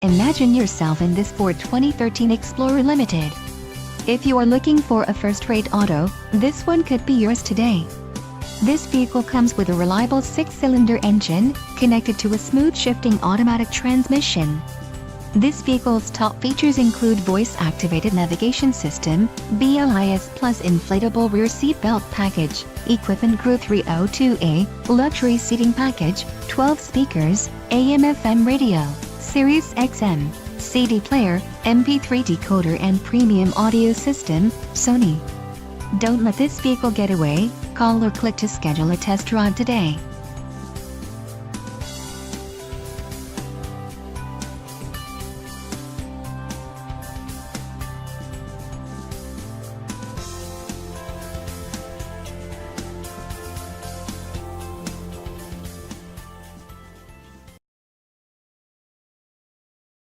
Imagine yourself in this Ford 2013 Explorer Limited. If you are looking for a first-rate auto, this one could be yours today. This vehicle comes with a reliable 6-cylinder engine, connected to a smooth shifting automatic transmission. This vehicle's top features include voice-activated navigation system, BLIS Plus inflatable rear seat belt package, Equipment Group 302A, luxury seating package, 12 speakers, AM/FM radio, Sirius XM, CD player, MP3 decoder and premium audio system, Sony. Don't let this vehicle get away. Call or click to schedule a test drive today.